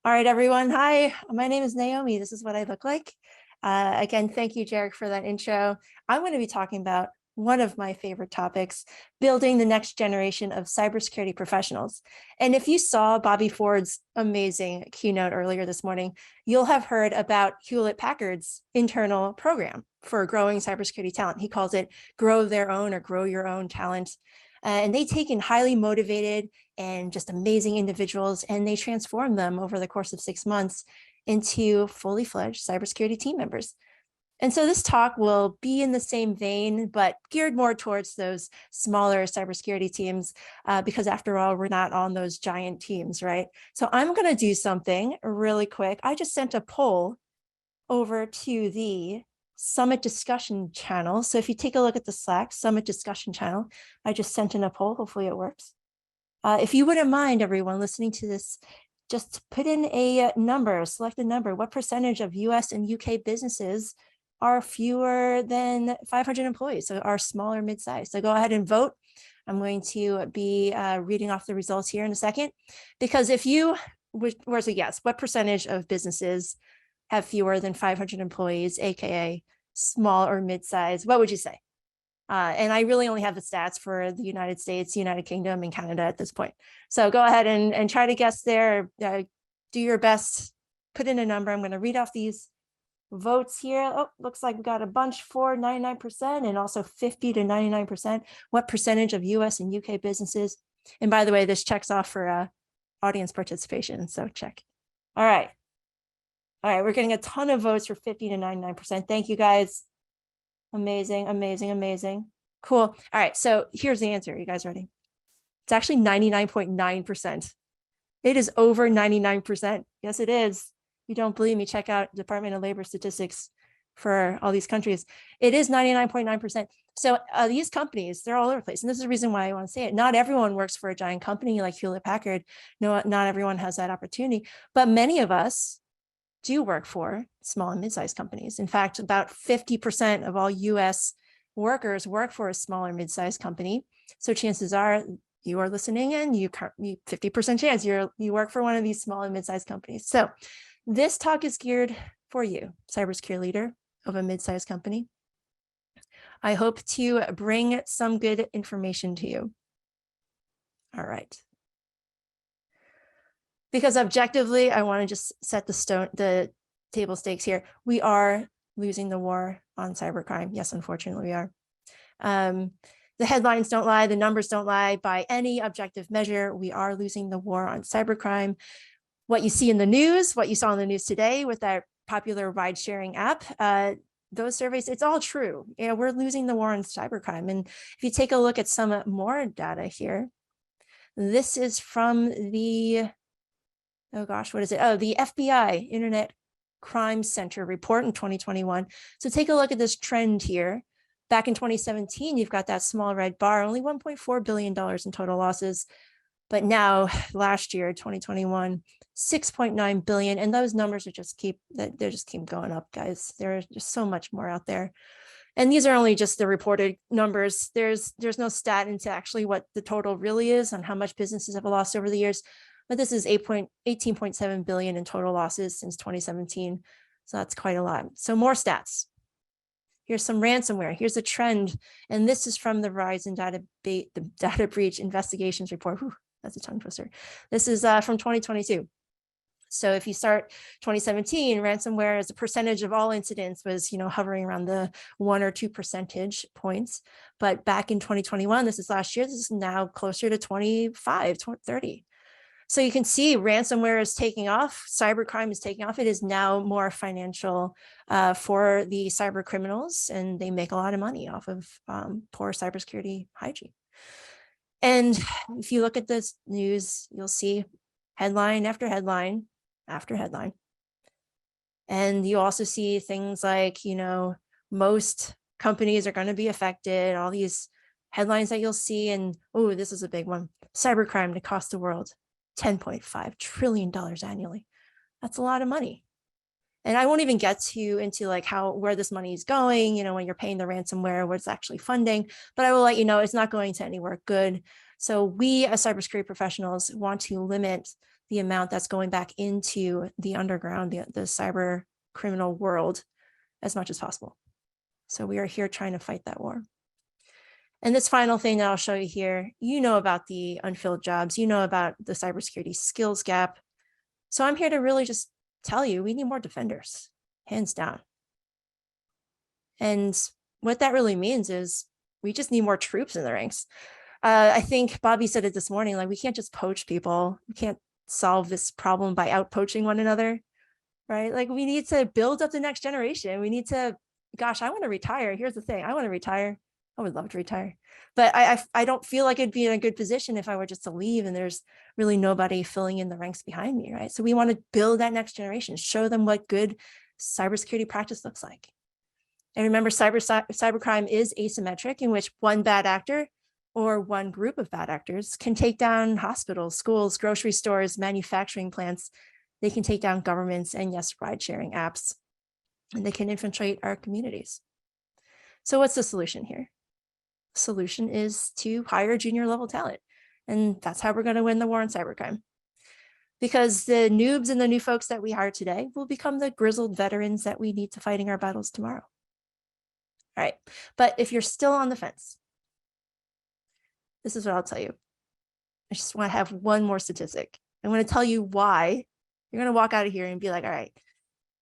All right, everyone. Hi, my name is Naomi. This is what I look like. Again, thank you, Jarek, for that intro. I'm going to be talking about one of my favorite topics, building the next generation of cybersecurity professionals. And if you saw Bobby Ford's amazing keynote earlier this morning, you'll have heard about Hewlett-Packard's internal program for growing cybersecurity talent. He calls it grow their own or grow your own talent. And they take in highly motivated and just amazing individuals, and they transform them over the course of 6 months into fully fledged cybersecurity team members. And so this talk will be in the same vein, but geared more towards those smaller cybersecurity teams, because after all, we're not on those giant teams, right? So I'm going to do something really quick. I just sent a poll over to the Summit discussion channel. So if you take a look at the Slack Summit discussion channel, I just sent in a poll. Hopefully it works. If you wouldn't mind, everyone listening to this, just put in a number, select a number. What percentage of US and UK businesses are fewer than 500 employees, so are small or mid-sized? So go ahead and vote. I'm going to be reading off the results here in a second, because if you where's a yes, what percentage of businesses have fewer than 500 employees, AKA small or mid-sized? What would you say? And I really only have the stats for the United States, United Kingdom, and Canada at this point. So go ahead and try to guess there. Do your best, put in a number. I'm going to read off these votes here. Oh, looks like we got a bunch for 99% and also 50 to 99%. What percentage of US and UK businesses? And by the way, this checks off for audience participation, so check. All right. All right, we're getting a ton of votes for 50 to 99%. Thank you, guys. Amazing, amazing, amazing. Cool. All right, so here's the answer. You guys ready? It's actually 99.9%. It is over 99%. Yes, it is. You don't believe me, check out Department of Labor statistics for all these countries. It is 99.9%. So these companies, they're all over the place. And this is the reason why I want to say it. Not everyone works for a giant company like Hewlett-Packard. No, not everyone has that opportunity. But many of us do work for small and mid-sized companies. In fact, about 50% of all US workers work for a small or mid-sized company. So chances are you are listening and you 50% chance you work for one of these small and mid-sized companies. So this talk is geared for you, cybersecurity leader of a mid-sized company. I hope to bring some good information to you. All right. Because objectively, I want to just set the table stakes here. We are losing the war on cybercrime. Yes, unfortunately, we are. The headlines don't lie. The numbers don't lie. By any objective measure, we are losing the war on cybercrime. What you see in the news, what you saw in the news today with that popular ride-sharing app, those surveys, it's all true. You know, we're losing the war on cybercrime. And if you take a look at some more data here, this is from the oh gosh, what is it? Oh, the FBI Internet Crime Center report in 2021. So take a look at this trend here. Back in 2017, you've got that small red bar, only $1.4 billion in total losses. But now, last year, 2021, 6.9 billion. And those numbers are just keep going up, guys. There's just so much more out there. And these are only just the reported numbers. There's no stat into actually what the total really is on how much businesses have lost over the years. But this is 18.7 billion in total losses since 2017. So that's quite a lot. So more stats. Here's some ransomware. Here's a trend. And this is from the Verizon data breach investigations report. Whew, that's a tongue twister. This is from 2022. So if you start 2017, ransomware as a percentage of all incidents was, hovering around the 1 or 2 percentage points. But back in 2021, this is last year, this is now closer to 25, 30. So you can see ransomware is taking off, cybercrime is taking off. It is now more financial for the cyber criminals, and they make a lot of money off of poor cybersecurity hygiene. And if you look at this news, you'll see headline after headline after headline. And you also see things like, most companies are going to be affected, all these headlines that you'll see. And, oh, this is a big one. Cybercrime to cost the world $10.5 trillion annually. That's a lot of money. And I won't even get into like where this money is going, when you're paying the ransomware, what it's actually funding, but I will let you know it's not going to anywhere good. So we as cybersecurity professionals want to limit the amount that's going back into the underground, the cyber criminal world, as much as possible. So we are here trying to fight that war. And this final thing that I'll show you here, you know about the unfilled jobs, you know about the cybersecurity skills gap. So I'm here to really just tell you, we need more defenders, hands down. And what that really means is we just need more troops in the ranks. I think Bobby said it this morning, like, we can't just poach people. We can't solve this problem by out poaching one another, right? Like, we need to build up the next generation. We need to, gosh, I want to retire. Here's the thing. I want to retire. I would love to retire, but I don't feel like it'd be in a good position if I were just to leave and there's really nobody filling in the ranks behind me, right? So we want to build that next generation, show them what good cybersecurity practice looks like. And remember, cybercrime is asymmetric, in which one bad actor or one group of bad actors can take down hospitals, schools, grocery stores, manufacturing plants. They can take down governments and, yes, ride-sharing apps, and they can infiltrate our communities. So what's the solution here? The solution is to hire junior level talent. And that's how we're going to win the war on cybercrime. Because the noobs and the new folks that we hire today will become the grizzled veterans that we need to fighting our battles tomorrow. All right, but if you're still on the fence, this is what I'll tell you. I just want to have one more statistic. I want to tell you why you're going to walk out of here and be like, all right,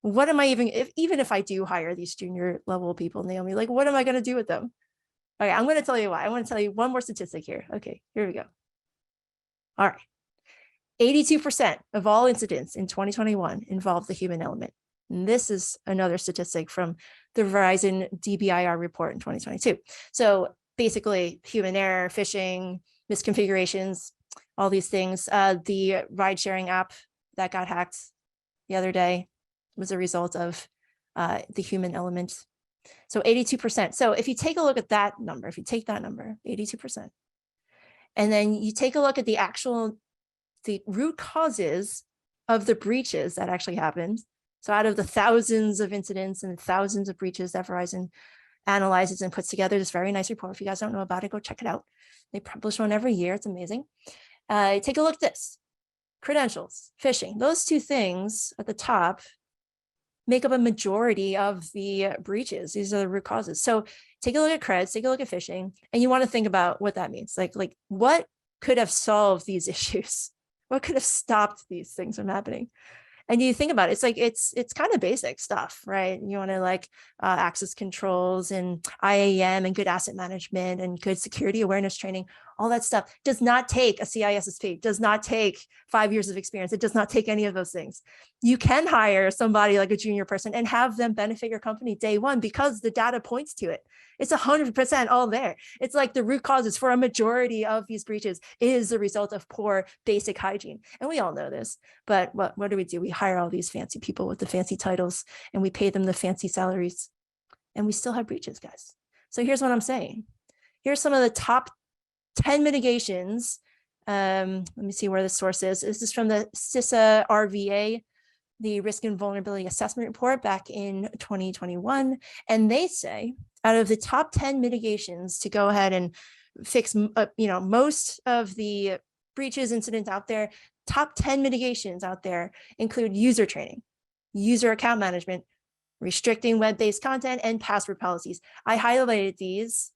what am I even if I do hire these junior level people, Naomi, like, what am I going to do with them? Okay, I'm going to tell you why. I want to tell you one more statistic here. Okay, here we go. All right. 82% of all incidents in 2021 involve the human element. And this is another statistic from the Verizon DBIR report in 2022. So basically, human error, phishing, misconfigurations, all these things. The ride-sharing app that got hacked the other day was a result of the human element. So 82%. So if you take a look at that number, if you take that number, 82%, and then you take a look at the root causes of the breaches that actually happened. So out of the thousands of incidents and thousands of breaches that Verizon analyzes and puts together this very nice report. If you guys don't know about it, go check it out. They publish one every year. It's amazing. Take a look at this. Credentials, phishing, those two things at the top make up a majority of the breaches. These are the root causes. So take a look at creds, take a look at phishing, and you want to think about what that means. Like what could have solved these issues? What could have stopped these things from happening? And you think about it, it's like, it's kind of basic stuff, right? You want to like access controls and IAM and good asset management and good security awareness training. All that stuff does not take a CISSP, does not take 5 years of experience. It does not take any of those things. You can hire somebody like a junior person and have them benefit your company day one because the data points to it. It's 100% all there. It's like the root causes for a majority of these breaches is the result of poor basic hygiene. And we all know this, but what do? We hire all these fancy people with the fancy titles and we pay them the fancy salaries and we still have breaches, guys. So here's what I'm saying. Here's some of the top 10 mitigations. Let me see where the source is. This is from the CISA RVA, the Risk and Vulnerability Assessment Report back in 2021. And they say out of the top 10 mitigations to go ahead and fix most of the breaches incidents out there, top 10 mitigations out there include user training, user account management, restricting web-based content, and password policies. I highlighted these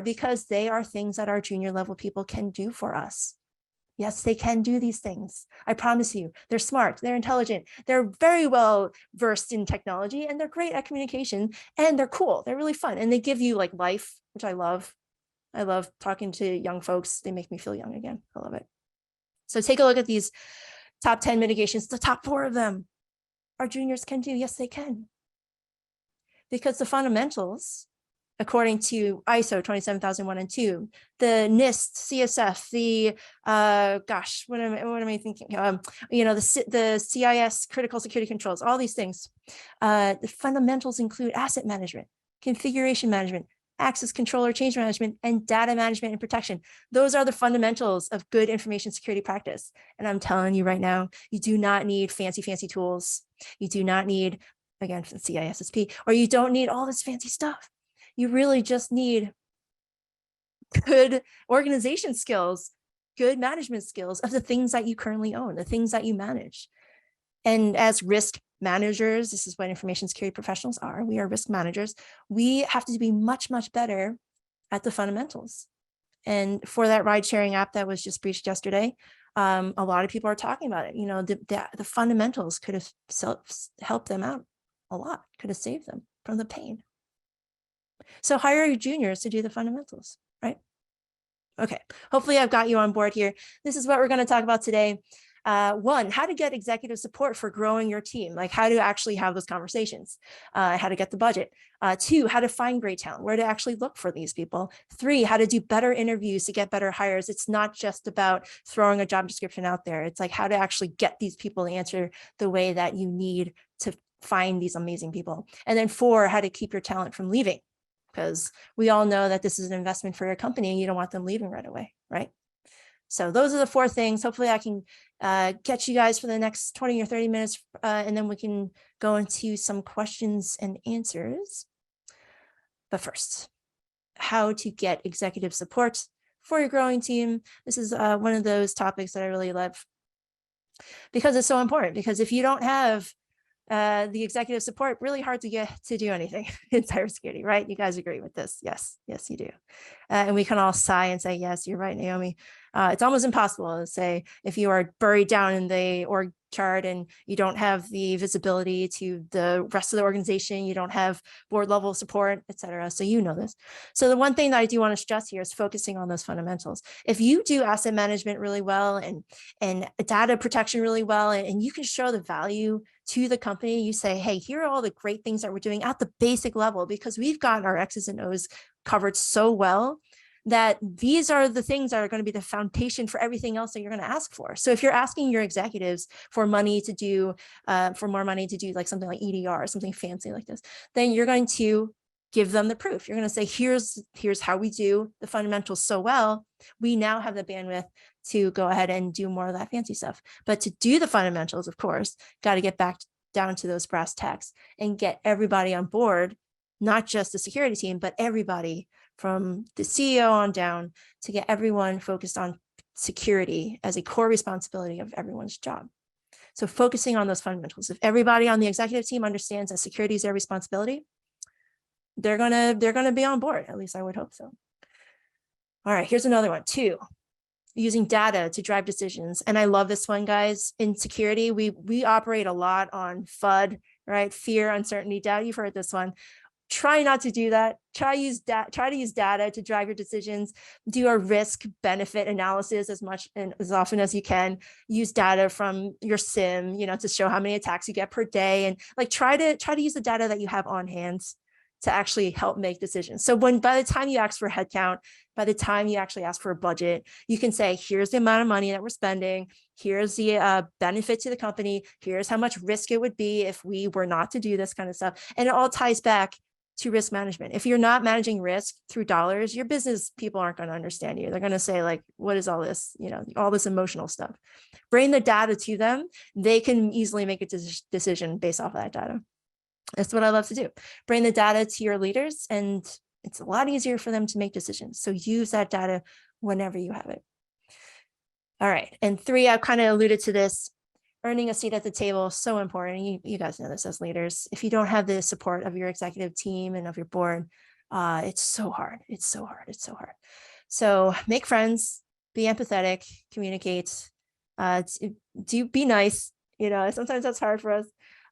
because they are things that our junior level people can do for us. Yes, they can do these things. I promise you, they're smart, they're intelligent, they're very well versed in technology, and they're great at communication, and they're cool, they're really fun, and they give you like life, which I love. I love talking to young folks. They make me feel young again. I love it. So take a look at these top 10 mitigations. The top 4 of them our juniors can do. Yes, they can. Because the fundamentals, according to ISO 27001 and 2, the NIST, CSF, the what am I thinking? The CIS critical security controls, all these things. The fundamentals include asset management, configuration management, access control or change management, and data management and protection. Those are the fundamentals of good information security practice. And I'm telling you right now, you do not need fancy tools. You do not need, again, CISSP, or you don't need all this fancy stuff. You really just need good organization skills, good management skills of the things that you currently own, the things that you manage. And as risk managers, this is what information security professionals are. We are risk managers. We have to be much, much better at the fundamentals. And for that ride sharing app that was just breached yesterday, a lot of people are talking about it. You know, the fundamentals could have helped them out a lot, could have saved them from the pain. So hire your juniors to do the fundamentals, right? Okay, hopefully I've got you on board here. This is what we're going to talk about today. One, how to get executive support for growing your team, like how to actually have those conversations, how to get the budget. Two, how to find great talent, where to actually look for these people. Three, how to do better interviews to get better hires. It's not just about throwing a job description out there. It's like how to actually get these people to answer the way that you need to find these amazing people. And then four, how to keep your talent from leaving, because we all know that this is an investment for your company and you don't want them leaving right away, right? So those are the four things. Hopefully I can get you guys for the next 20 or 30 minutes, and then we can go into some questions and answers. But first, how to get executive support for your growing team. This is one of those topics that I really love because it's so important, because if you don't have the executive support, really hard to get to do anything in cybersecurity, right? You guys agree with this? Yes, yes, you do. And we can all sigh and say, yes, you're right, Naomi. It's almost impossible to say if you are buried down in the org chart and you don't have the visibility to the rest of the organization, you don't have board level support, et cetera. So you know this. So the one thing that I do want to stress here is focusing on those fundamentals. If you do asset management really well and data protection really well, and you can show the value to the company, you say, hey, here are all the great things that we're doing at the basic level, because we've gotten our X's and O's covered so well that these are the things that are going to be the foundation for everything else that you're going to ask for. So if you're asking your executives for money to do, for more money to do like something like EDR or something fancy like this, then you're going to give them the proof. You're going to say, here's how we do the fundamentals so well. We now have the bandwidth to go ahead and do more of that fancy stuff. But to do the fundamentals, of course, got to get back down to those brass tacks and get everybody on board, not just the security team, but everybody from the CEO on down, to get everyone focused on security as a core responsibility of everyone's job. So focusing on those fundamentals. If everybody on the executive team understands that security is their responsibility, they're gonna be on board. At least I would hope so. All right, here's another one. Two, using data to drive decisions. And I love this one, guys. In security, we operate a lot on FUD, right? Fear, uncertainty, doubt. You've heard this one. Try not to do that. Try to use data to drive your decisions. Do a risk benefit analysis as much and as often as you can. Use data from your SIM, you know, to show how many attacks you get per day, and like try to use the data that you have on hand to actually help make decisions. So by the time you ask for headcount, by the time you actually ask for a budget, you can say, here's the amount of money that we're spending. Here's the benefit to the company. Here's how much risk it would be if we were not to do this kind of stuff. And it all ties back to risk management. If you're not managing risk through dollars, your business people aren't going to understand you. They're going to say like, what is all this? You know, all this emotional stuff. Bring the data to them. They can easily make a decision based off of that data. That's what I love to do. Bring the data to your leaders, and it's a lot easier for them to make decisions. So use that data whenever you have it. All right. And three, I've kind of alluded to this. Earning a seat at the table is so important. You guys know this as leaders. If you don't have the support of your executive team and of your board, it's so hard. It's so hard. It's so hard. So make friends, be empathetic, communicate, be nice. You know, sometimes that's hard for us.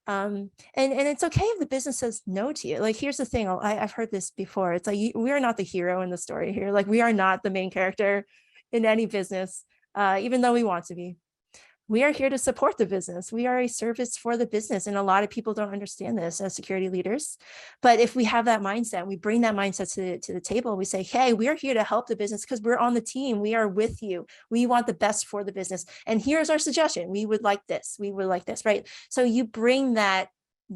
And it's okay if the business says no to you. Like, here's the thing. I've heard this before. It's like, we are not the hero in the story here. Like, we are not the main character in any business, even though we want to be. We are here to support the business. We are a service for the business. And a lot of people don't understand this as security leaders. But if we have that mindset, we bring that mindset to the table. We say, hey, we are here to help the business because we're on the team. We are with you. We want the best for the business. And here's our suggestion. We would like this. We would like this, right? So you bring that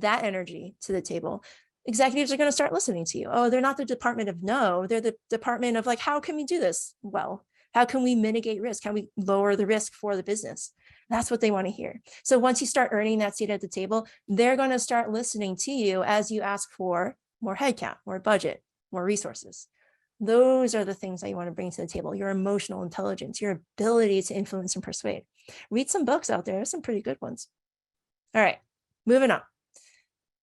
energy to the table. Executives are going to start listening to you. Oh, they're not the department of no. They're the department of like, how can we do this well? How can we mitigate risk? How can we lower the risk for the business? That's what they want to hear. So once you start earning that seat at the table, they're going to start listening to you as you ask for more headcount, more budget, more resources. Those are the things that you want to bring to the table: your emotional intelligence, your ability to influence and persuade. Read some books out there. There's some pretty good ones. All right, moving on.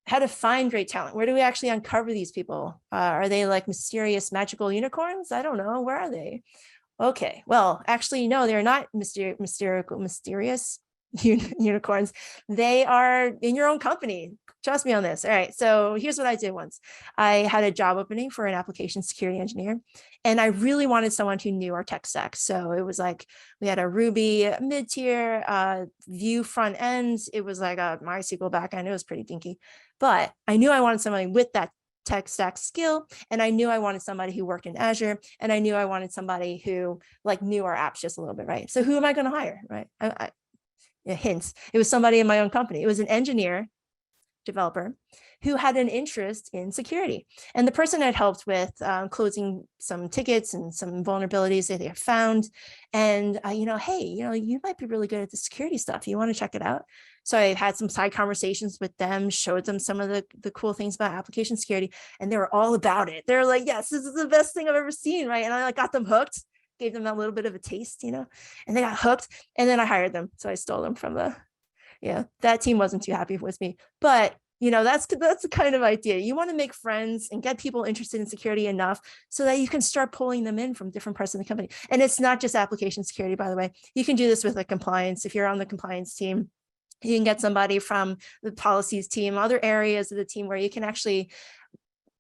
How to find great talent. Where do we actually uncover these people? Are they like mysterious magical unicorns? I don't know. Where are they? Okay, well, actually, no, they're not mysterious unicorns. They are in your own company. Trust me on this. All right, so here's what I did once. I had a job opening for an application security engineer, and I really wanted someone who knew our tech stack. So it was like we had a Ruby mid-tier, Vue front end. It was like a MySQL backend. It was pretty dinky, but I knew I wanted somebody with that tech stack skill, and I knew I wanted somebody who worked in Azure, and I knew I wanted somebody who like knew our apps just a little bit, right? So who am I going to hire, right? Hints. It was somebody in my own company. It was an engineer, developer, who had an interest in security. And the person had helped with closing some tickets and some vulnerabilities that they have found. And, hey, you might be really good at the security stuff. You want to check it out? So I had some side conversations with them, showed them some of the cool things about application security, and they were all about it. They're like, yes, this is the best thing I've ever seen, right? And I got them hooked, gave them that little bit of a taste, and they got hooked, and then I hired them. So I stole them from that team wasn't too happy with me, but that's the kind of idea. You want to make friends and get people interested in security enough so that you can start pulling them in from different parts of the company. And it's not just application security, by the way. You can do this with like compliance. If you're on the compliance team, you can get somebody from the policies team, other areas of the team where you can actually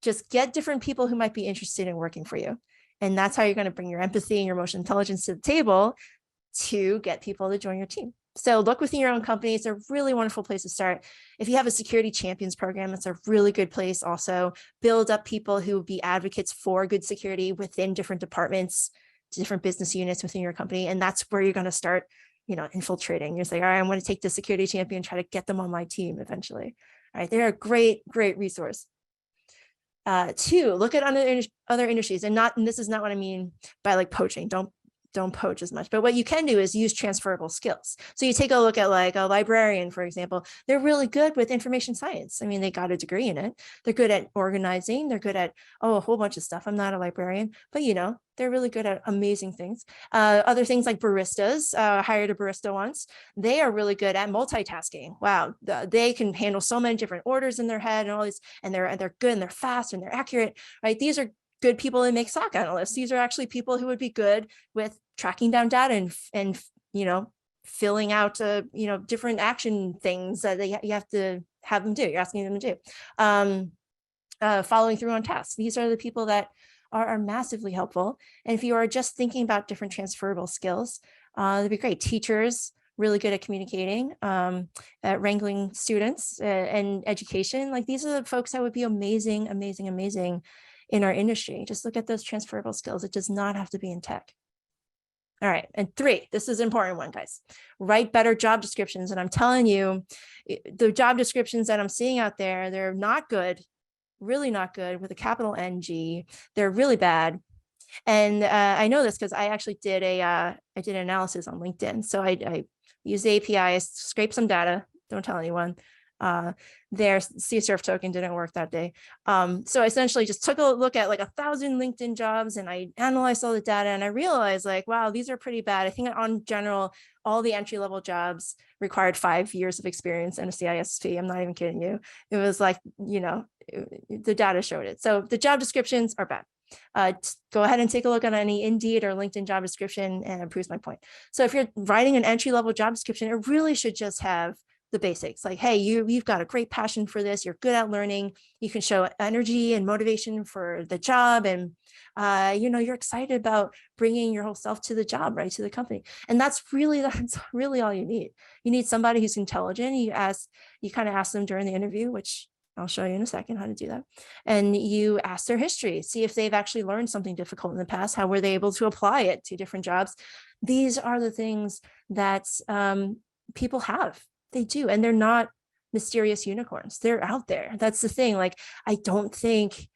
just get different people who might be interested in working for you. And that's how you're going to bring your empathy and your emotional intelligence to the table to get people to join your team. So look within your own company. It's a really wonderful place to start. If you have a security champions program, it's a really good place. Also build up people who will be advocates for good security within different departments, different business units within your company. And that's where you're going to start, infiltrating. You're saying, all right, I'm going to take the security champion, try to get them on my team eventually. All right. They're a great, great resource. Two, look at other industries, and this is not what I mean by like poaching. Don't poach as much, but what you can do is use transferable skills. So you take a look at like a librarian, for example. They're really good with information science. I mean, they got a degree in it. They're good at organizing. They're good at a whole bunch of stuff. I'm not a librarian, but they're really good at amazing things. Other things like baristas. Hired a barista once. They are really good at multitasking. Wow, they can handle so many different orders in their head and all these, and they're good and they're fast and they're accurate. Right? These are good people that make SOC analysts. These are actually people who would be good with tracking down data and filling out different action things that you have to have them do. You're asking them to do. Following through on tasks. These are the people that are massively helpful. And if you are just thinking about different transferable skills, that'd be great. Teachers, really good at communicating, at wrangling students, and education. Like these are the folks that would be amazing, amazing, amazing in our industry. Just look at those transferable skills. It does not have to be in tech. All right. And three, this is an important one, guys. Write better job descriptions. And I'm telling you, the job descriptions that I'm seeing out there, they're not good, really not good with a capital NG. They're really bad. And I know this because I actually did an analysis on LinkedIn. So I used the APIs, scraped some data. Don't tell anyone. Their CSRF token didn't work that day. So I essentially just took a look at like 1,000 LinkedIn jobs and I analyzed all the data and I realized like, wow, these are pretty bad. I think on general, all the entry-level jobs required 5 years of experience and a CISP. I'm not even kidding you. It was like, the data showed it. So the job descriptions are bad. Go ahead and take a look at any Indeed or LinkedIn job description and it proves my point. So if you're writing an entry-level job description, it really should just have the basics, like, hey, you've got a great passion for this, you're good at learning, you can show energy and motivation for the job, and you're excited about bringing your whole self to the job, right, to the company. And that's really all you need. You need somebody who's intelligent. You kind of ask them during the interview, which I'll show you in a second how to do that. And you ask their history, see if they've actually learned something difficult in the past, how were they able to apply it to different jobs. These are the things that people have. They do. And they're not mysterious unicorns. They're out there. That's the thing. Like, I don't think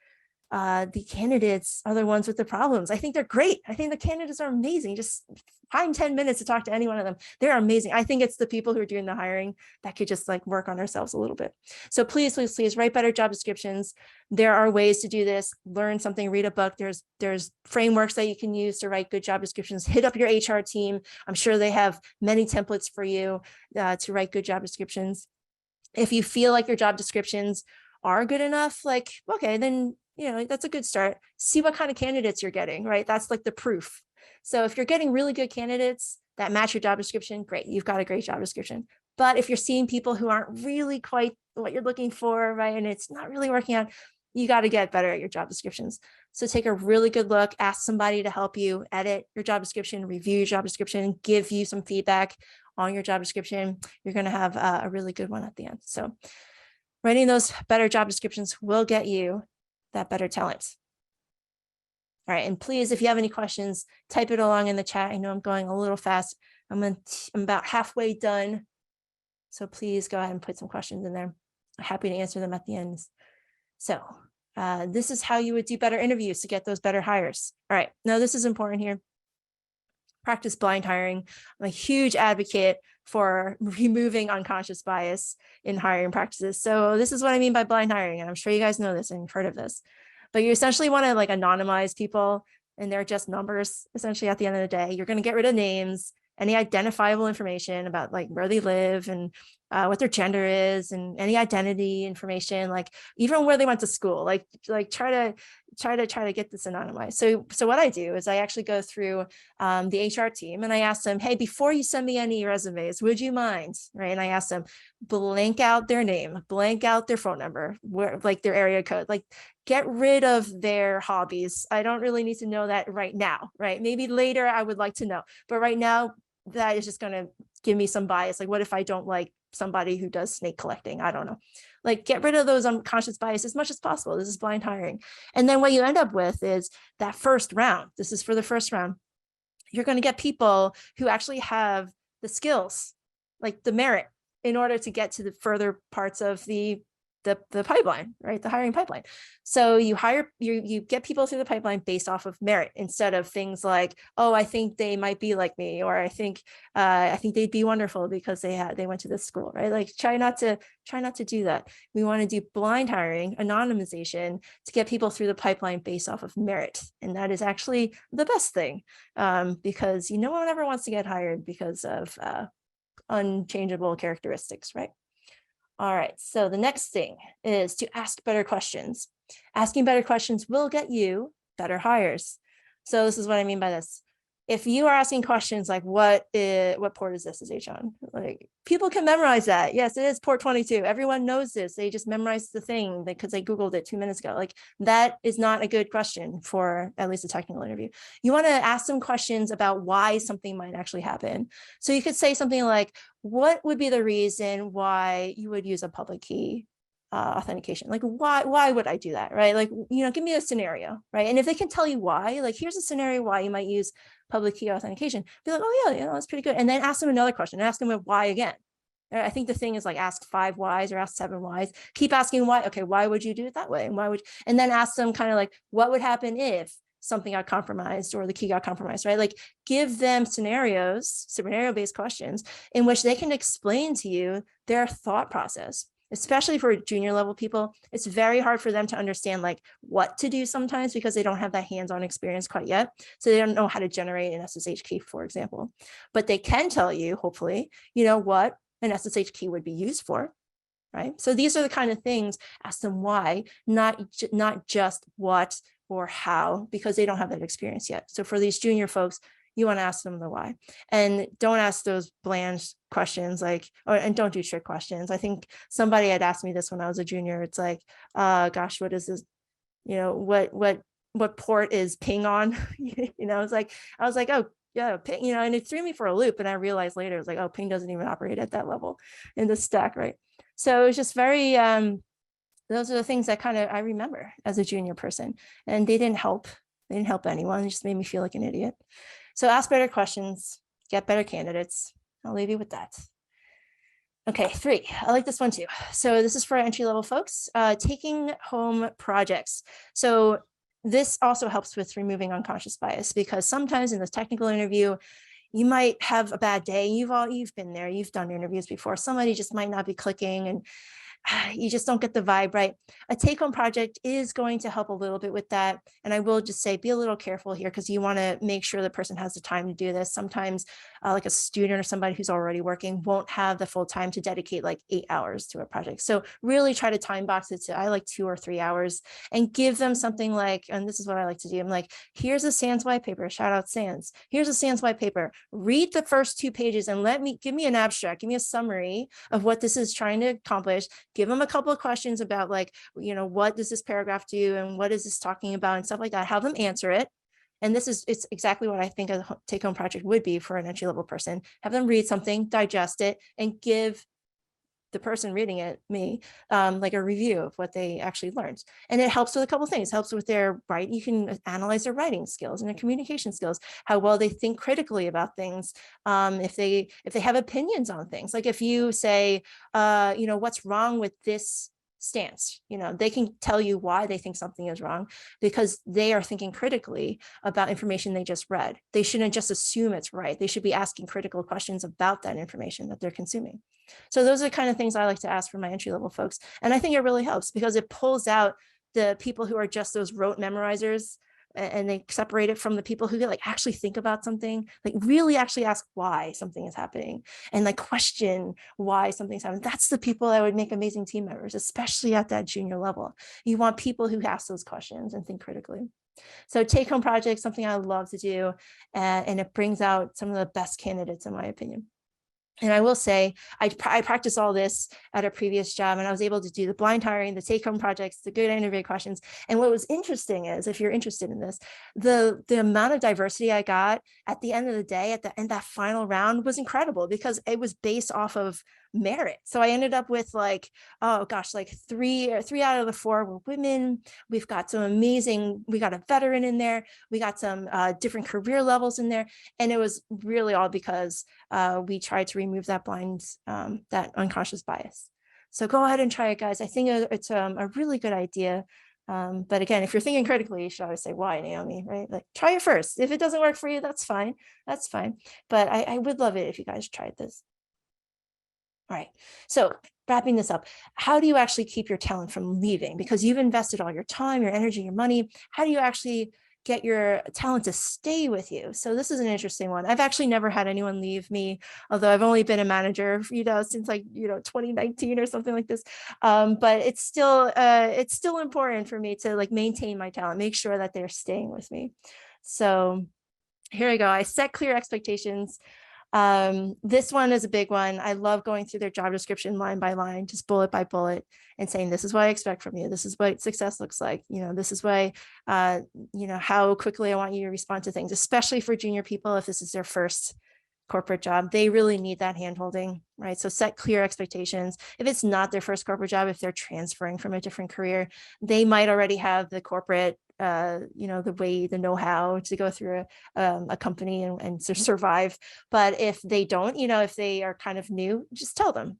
the candidates are the ones with the problems. I think they're great. I think the candidates are amazing. Just find 10 minutes to talk to any one of them. They're amazing. I think it's the people who are doing the hiring that could just like work on ourselves a little bit. So please, please, please write better job descriptions. There are ways to do this. Learn something, read a book. There's frameworks that you can use to write good job descriptions. Hit up your HR team. I'm sure they have many templates for you to write good job descriptions. If you feel like your job descriptions are good enough, like, okay, then, you know, that's a good start. See what kind of candidates you're getting, right? That's like the proof. So if you're getting really good candidates that match your job description, great, you've got a great job description. But if you're seeing people who aren't really quite what you're looking for, right, and it's not really working out, you got to get better at your job descriptions. So take a really good look, ask somebody to help you edit your job description, review your job description, give you some feedback on your job description. You're going to have a really good one at the end. So writing those better job descriptions will get you that better talent. All right, and please, if you have any questions, type it along in the chat. I know I'm going a little fast. I'm about halfway done. So please go ahead and put some questions in there. I'm happy to answer them at the end. So this is how you would do better interviews to get those better hires. All right, now this is important here. Practice blind hiring. I'm a huge advocate for removing unconscious bias in hiring practices. So this is what I mean by blind hiring. And I'm sure you guys know this and you've heard of this, but you essentially want to like anonymize people and they're just numbers. Essentially at the end of the day, you're going to get rid of names, any identifiable information about like where they live and what their gender is and any identity information, like even where they went to school, like try to get this anonymized. So what I do is I actually go through the HR team and I ask them, hey, before you send me any resumes, would you mind, right? And I ask them, blank out their name, blank out their phone number, where like their area code, like get rid of their hobbies. I don't really need to know that right now, right? Maybe later I would like to know, but right now that is just going to give me some bias. Like what if I don't like somebody who does snake collecting? I don't know. Like get rid of those unconscious bias as much as possible. This is blind hiring. And then what you end up with is that first round. This is for the first round. You're going to get people who actually have the skills, like the merit in order to get to the further parts of the pipeline, right? The hiring pipeline. So you get people through the pipeline based off of merit instead of things like, oh, I think they might be like me, or I think they'd be wonderful because they went to this school, right? Like try not to do that. We want to do blind hiring, anonymization to get people through the pipeline based off of merit. And that is actually the best thing because no one ever wants to get hired because of unchangeable characteristics, right? All right, so the next thing is to ask better questions. Asking better questions will get you better hires. So this is what I mean by this. If you are asking questions like what port is this SSH on? Like people can memorize that. Yes, it is port 22. Everyone knows this. They just memorized the thing because they Googled it 2 minutes ago. Like that is not a good question for at least a technical interview. You want to ask some questions about why something might actually happen. So you could say something like, what would be the reason why you would use a public key authentication? Like why would I do that, right? Like, give me a scenario, right? And if they can tell you why, like here's a scenario why you might use public key authentication, be like, oh yeah, that's pretty good. And then ask them another question and ask them why again. I think the thing is like ask 5 whys or ask 7 whys. Keep asking why. Okay, why would you do it that way? And then ask them kind of like, what would happen if something got compromised or the key got compromised, right? Like give them scenario-based questions in which they can explain to you their thought process. Especially for junior level people, it's very hard for them to understand like what to do sometimes because they don't have that hands-on experience quite yet. So they don't know how to generate an SSH key, for example. But they can tell you, hopefully, what an SSH key would be used for, right? So these are the kind of things, ask them why, not just what or how, because they don't have that experience yet. So for these junior folks, you want to ask them the why, and don't ask those bland questions and don't do trick questions. I think somebody had asked me this when I was a junior. It's like, gosh, what is this? What port is ping on? I was like, oh yeah, ping, and it threw me for a loop. And I realized later, it was like, oh, ping doesn't even operate at that level in the stack, right? So it was just very, those are the things that kind of I remember as a junior person, and they didn't help. They didn't help anyone. It just made me feel like an idiot. So ask better questions, get better candidates. I'll leave you with that. Okay, 3. I like this one too. So this is for entry-level folks, taking home projects. So this also helps with removing unconscious bias, because sometimes in this technical interview, you might have a bad day. You've been there, you've done interviews before. Somebody just might not be clicking, and you just don't get the vibe right. A take-home project is going to help a little bit with that. And I will just say, be a little careful here, because you want to make sure the person has the time to do this. Sometimes like a student or somebody who's already working won't have the full time to dedicate like 8 hours to a project. So really try to time box it to, I like 2 or 3 hours, and give them something like, and this is what I like to do. I'm like, here's a SANS white paper, shout out SANS. Here's a SANS white paper. Read the first 2 pages and give me an abstract, give me a summary of what this is trying to accomplish. Give them a couple of questions about like, what does this paragraph do and what is this talking about and stuff like that. Have them answer it. And it's exactly what I think a take-home project would be for an entry-level person. Have them read something, digest it, and give the person reading it, me, like a review of what they actually learned. And it helps with a couple of things. It helps with their writing. You can analyze their writing skills and their communication skills, how well they think critically about things. If they have opinions on things, like if you say, what's wrong with this stance, they can tell you why they think something is wrong, because they are thinking critically about information they just read. They shouldn't just assume it's right. They should be asking critical questions about that information that they're consuming. So those are the kind of things I like to ask for my entry-level folks. And I think it really helps, because it pulls out the people who are just those rote memorizers, and they separate it from the people who like actually think about something, like really actually ask why something is happening, and like question why something's happening. That's the people that would make amazing team members, especially at that junior level. You want people who ask those questions and think critically. So take-home projects, something I love to do, and it brings out some of the best candidates, in my opinion. And I will say, I practiced all this at a previous job, and I was able to do the blind hiring, the take-home projects, the good interview questions. And what was interesting is, if you're interested in this, the amount of diversity I got at the end of the day, at the end, that final round was incredible, because it was based off of merit. So I ended up with like, oh gosh, like three out of the 4 were women. We've got some amazing, we got a veteran in there. We got some different career levels in there. And it was really all because we tried to remove that that unconscious bias. So go ahead and try it, guys. I think it's a really good idea. But again, if you're thinking critically, you should always say, why, Naomi, right? Like, try it first. If it doesn't work for you, that's fine. That's fine. But I would love it if you guys tried this. All right. So wrapping this up, how do you actually keep your talent from leaving? Because you've invested all your time, your energy, your money. How do you actually get your talent to stay with you? So this is an interesting one. I've actually never had anyone leave me, although I've only been a manager, since like, 2019 or something like this. But it's still important for me to like maintain my talent, make sure that they're staying with me. So here I go. I set clear expectations. This one is a big one. I love going through their job description line by line, just bullet by bullet, and saying, this is what I expect from you. This is what success looks like. This is why, how quickly I want you to respond to things, especially for junior people. If this is their first corporate job, they really need that handholding, right? So set clear expectations. If it's not their first corporate job, if they're transferring from a different career, they might already have the corporate the know-how to go through a company and to survive. But if they don't, if they are kind of new, just tell them.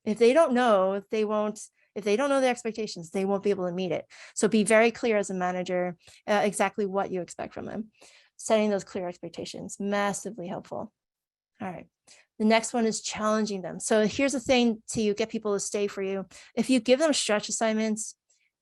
If they don't know, if they don't know the expectations, they won't be able to meet it. So be very clear as a manager, exactly what you expect from them. Setting those clear expectations, massively helpful. All right. The next one is challenging them. So here's the thing to get people to stay for you. If you give them stretch assignments,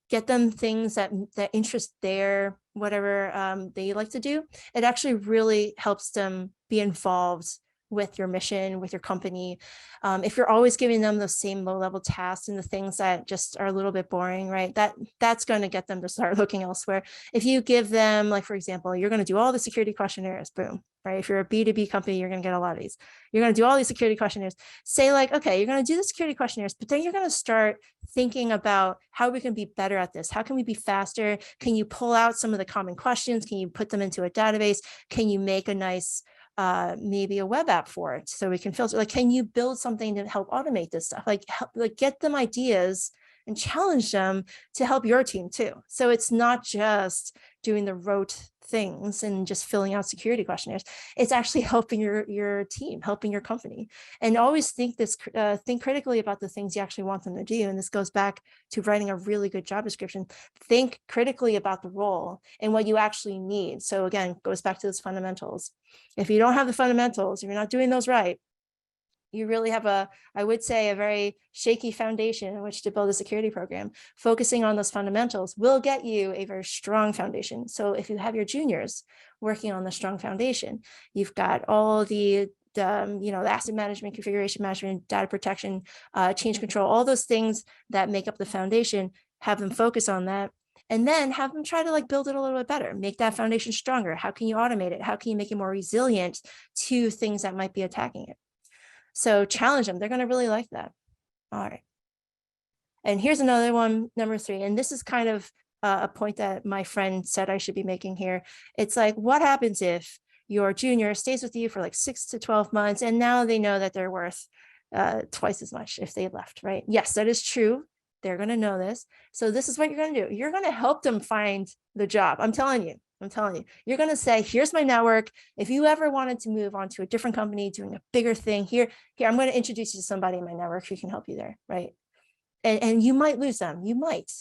get them things that interest their whatever they like to do, it actually really helps them be involved with your mission, with your company. If you're always giving them the same low-level tasks and the things that just are a little bit boring, right? That's going to get them to start looking elsewhere. If you give them, like, for example, you're going to do all the security questionnaires, boom, right? If you're a B2B company, you're going to get a lot of these. You're going to do all these security questionnaires. Say like, okay, you're going to do the security questionnaires, but then you're going to start thinking about how we can be better at this. How can we be faster? Can you pull out some of the common questions? Can you put them into a database? Can you make a nice maybe a web app for it so we can filter? Like, can you build something to help automate this stuff? Like get them ideas and challenge them to help your team too. So it's not just doing the rote things and just filling out security questionnaires. It's actually helping your team, helping your company. And always think critically about the things you actually want them to do. And this goes back to writing a really good job description. Think critically about the role and what you actually need. So again, goes back to those fundamentals. If you don't have the fundamentals, if you're not doing those right, you really have I would say, a very shaky foundation in which to build a security program. Focusing on those fundamentals will get you a very strong foundation. So if you have your juniors working on the strong foundation, you've got all the asset management, configuration management, data protection, change control, all those things that make up the foundation, have them focus on that. And then have them try to build it a little bit better, make that foundation stronger. How can you automate it? How can you make it more resilient to things that might be attacking it? So challenge them. They're going to really like that. All right. And here's another one, number 3. And this is kind of a point that my friend said I should be making here. It's like, what happens if your junior stays with you for 6 to 12 months, and now they know that they're worth twice as much if they left, right? Yes, that is true. They're going to know this. So this is what you're going to do. You're going to help them find the job. I'm telling you, you're going to say, here's my network. If you ever wanted to move on to a different company, doing a bigger thing here, I'm going to introduce you to somebody in my network who can help you there, right? And you might lose them. You might.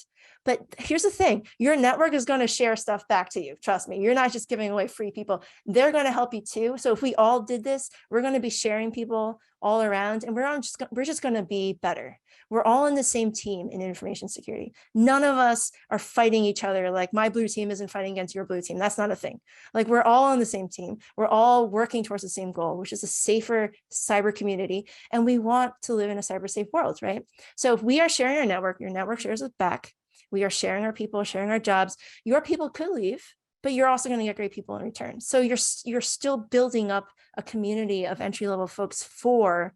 But here's the thing, your network is going to share stuff back to you. Trust me, you're not just giving away free people. They're going to help you too. So if we all did this, we're going to be sharing people all around, and we're just going to be better. We're all in the same team in information security. None of us are fighting each other. Like, my blue team isn't fighting against your blue team. That's not a thing. We're all on the same team. We're all working towards the same goal, which is a safer cyber community. And we want to live in a cyber safe world, right? So if we are sharing our network, your network shares it back. We are sharing our people, sharing our jobs. Your people could leave, but you're also going to get great people in return. So you're still building up a community of entry-level folks for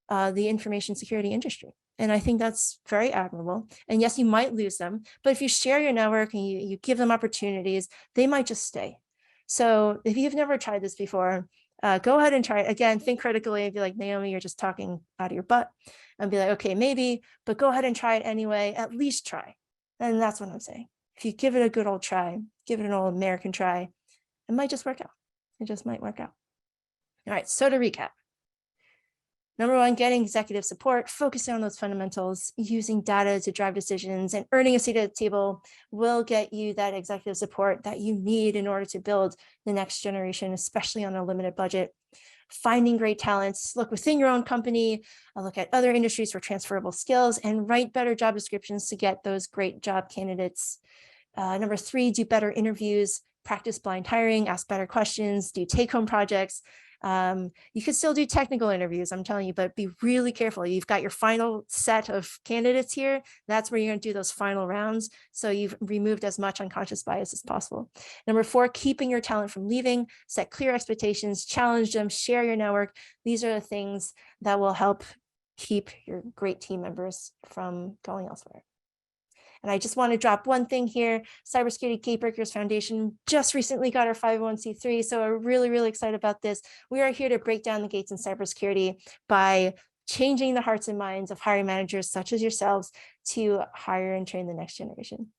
the information security industry. And I think that's very admirable. And yes, you might lose them, but if you share your network and you give them opportunities, they might just stay. So if you've never tried this before, go ahead and try it. Again, think critically and be like, Naomi, you're just talking out of your butt, and be like, okay, maybe, but go ahead and try it anyway. At least try. And that's what I'm saying. If you give it a good old try, give it an old American try, it might just work out. It just might work out. All right, so to recap. Number 1, getting executive support, focusing on those fundamentals, using data to drive decisions, and earning a seat at the table will get you that executive support that you need in order to build the next generation, especially on a limited budget. Finding great talents, look within your own company, look at other industries for transferable skills, and write better job descriptions to get those great job candidates. Number 3, do better interviews, practice blind hiring, ask better questions, do take-home projects. You could still do technical interviews, I'm telling you, but be really careful. You've got your final set of candidates here. That's where you're going to do those final rounds. So you've removed as much unconscious bias as possible. Number 4, keeping your talent from leaving, set clear expectations, challenge them, share your network. These are the things that will help keep your great team members from going elsewhere. And I just want to drop one thing here. Cybersecurity Gatebreakers Foundation just recently got our 501c3. So we're really, really excited about this. We are here to break down the gates in cybersecurity by changing the hearts and minds of hiring managers such as yourselves to hire and train the next generation.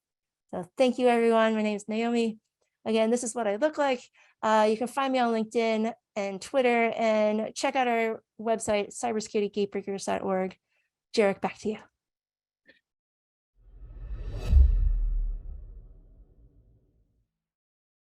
So thank you, everyone. My name is Naomi. Again, this is what I look like. You can find me on LinkedIn and Twitter, and check out our website, cybersecuritygatebreakers.org. Jarek, back to you.